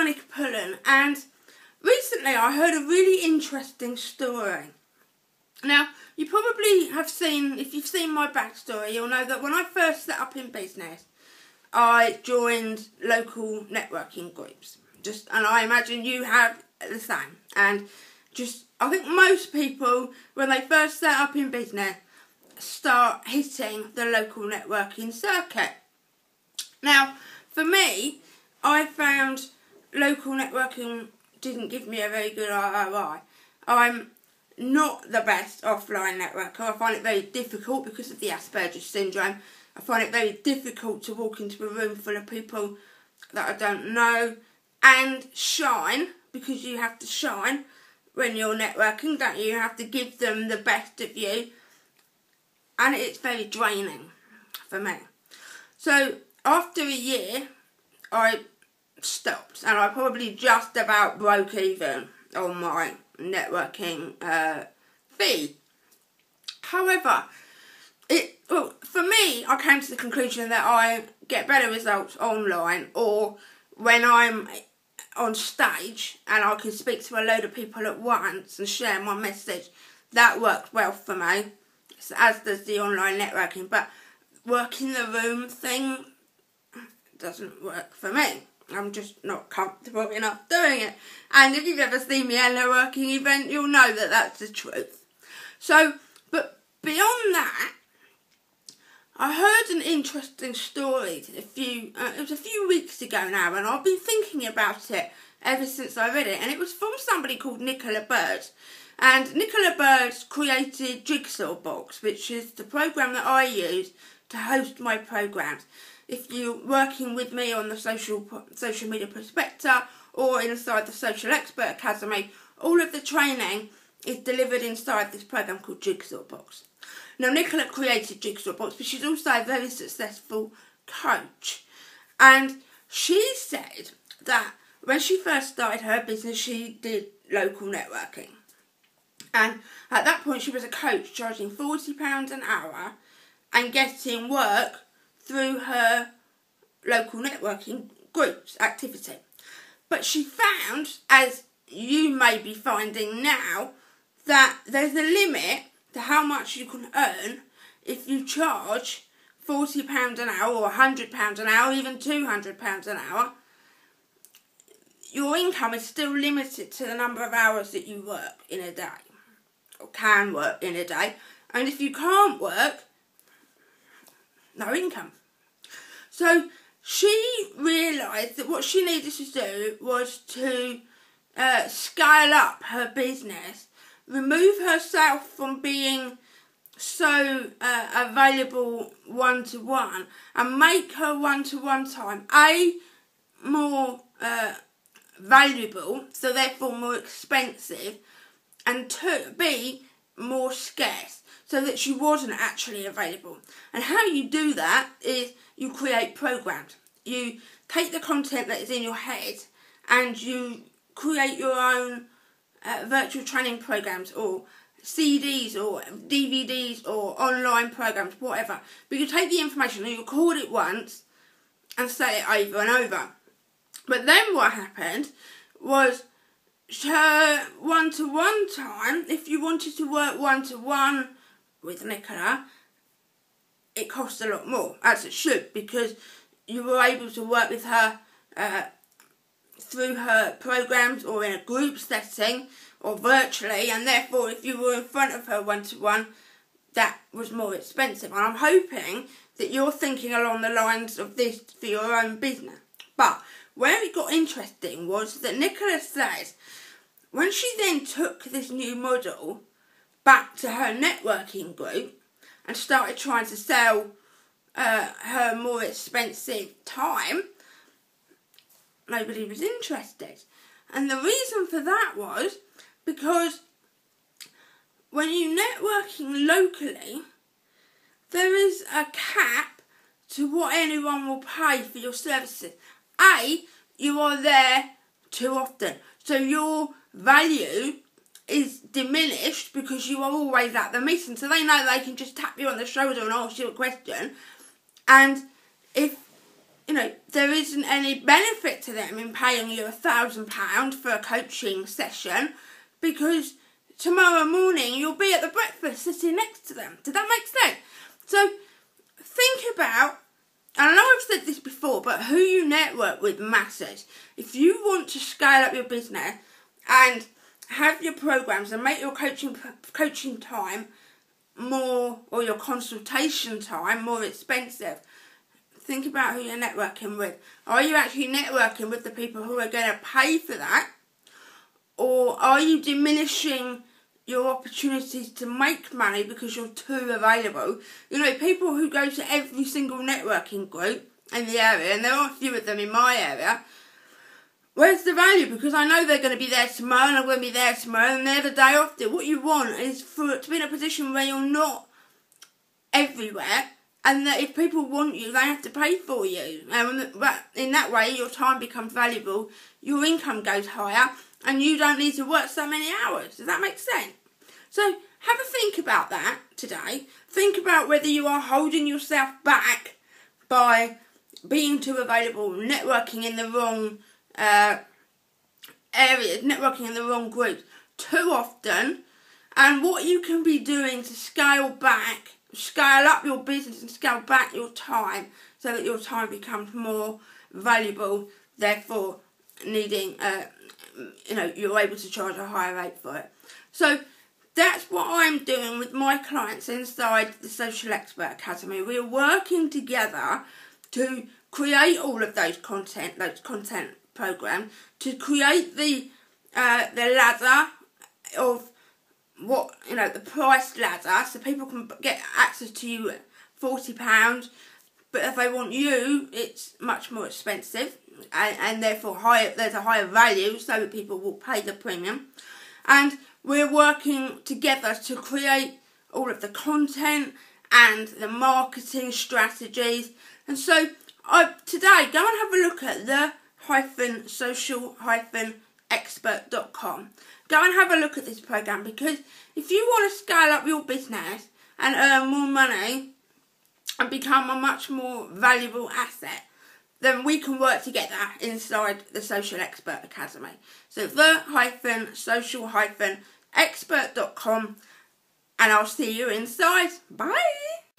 Nick Pullen, and recently I heard a really interesting story. Now, you probably have seen, if you've seen my backstory, you'll know that when I first set up in business, I joined local networking groups. And I imagine you have the same. And I think most people, when they first set up in business, start hitting the local networking circuit. Now, for me, I found local networking didn't give me a very good ROI. I'm not the best offline networker. I find it very difficult because of the Asperger's syndrome. I find it very difficult to walk into a room full of people that I don't know and shine, because you have to shine when you're networking, don't you? You have to give them the best of you, and it's very draining for me. So after a year, I stopped, and I probably just about broke even on my networking fee. However, for me, I came to the conclusion that I get better results online, or when I'm on stage and I can speak to a load of people at once and share my message. That works well for me, as does the online networking. But working the room thing doesn't work for me. I'm just not comfortable enough doing it. And if you've ever seen me at a networking event, you'll know that that's the truth. So, but beyond that, I heard an interesting story it was a few weeks ago now, and I've been thinking about it ever since I read it, and it was from somebody called Nicola Bird. And Nicola Bird created Jigsaw Box, which is the program that I use to host my programs. If you're working with me on the social media prospector or inside the Social Expert Academy, all of the training is delivered inside this program called Jigsaw Box. Now, Nicola created Jigsaw Box, but she's also a very successful coach. And she said that when she first started her business, she did local networking. And at that point, she was a coach charging £40 an hour and getting work through her local networking groups activity. But she found, as you may be finding now, that there's a limit to how much you can earn if you charge £40 an hour or £100 an hour, even £200 an hour. Your income is still limited to the number of hours that you work in a day, or can work in a day. And if you can't work, no income. So she realised that what she needed to do was to scale up her business, remove herself from being so available one-to-one, and make her one-to-one time more valuable, so therefore more expensive, and B, more scarce, so that she wasn't actually available. And how you do that is you create programs. You take the content that is in your head and you create your own virtual training programs, or CDs or DVDs or online programs, whatever. But you take the information and you record it once and say it over and over. But then what happened was her one-to-one time, if you wanted to work one-to-one with Nicola, it costs a lot more, as it should, because you were able to work with her through her programs or in a group setting or virtually, and therefore if you were in front of her one-to-one, that was more expensive. And I'm hoping that you're thinking along the lines of this for your own business. But where it got interesting was that Nicola says when she then took this new model back to her networking group and started trying to sell her more expensive time, nobody was interested. And the reason for that was because when you're networking locally, there is a cap to what anyone will pay for your services. You are there too often, so your value is diminished because you are always at the meeting, so they know they can just tap you on the shoulder and ask you a question. And if there isn't any benefit to them in paying you £1,000 for a coaching session, because tomorrow morning you'll be at the breakfast sitting next to them. Does that make sense? So think about, and I know I've said this before, but who you network with matters. If you want to scale up your business and have your programs and make your coaching time more, or your consultation time more expensive, think about who you're networking with. Are you actually networking with the people who are going to pay for that? Or are you diminishing your opportunities to make money because you're too available? People who go to every single networking group in the area, and there are a few of them in my area, where's the value? Because I know they're going to be there tomorrow, and I'm going to be there tomorrow, and they're the day after. What you want is to be in a position where you're not everywhere, and that if people want you, they have to pay for you. But in that way, your time becomes valuable, your income goes higher, and you don't need to work so many hours. Does that make sense? So have a think about that today. Think about whether you are holding yourself back by being too available, networking in the wrong areas, networking in the wrong groups too often, and what you can be doing to scale up your business and scale back your time so that your time becomes more valuable, therefore needing, you're able to charge a higher rate for it. So that's what I'm doing with my clients inside the Social Expert Academy. We're working together to create all of those content programs, to create the ladder of what, the price ladder, so people can get access to you at £40, but if they want you, it's much more expensive, and therefore there's a higher value, so that people will pay the premium. And we're working together to create all of the content and the marketing strategies. And so today, go and have a look at the-social-expert.com. Go and have a look at this program, because if you want to scale up your business and earn more money and become a much more valuable asset, then we can work together inside the Social Expert Academy. So the-social-expert.com, and I'll see you inside. Bye!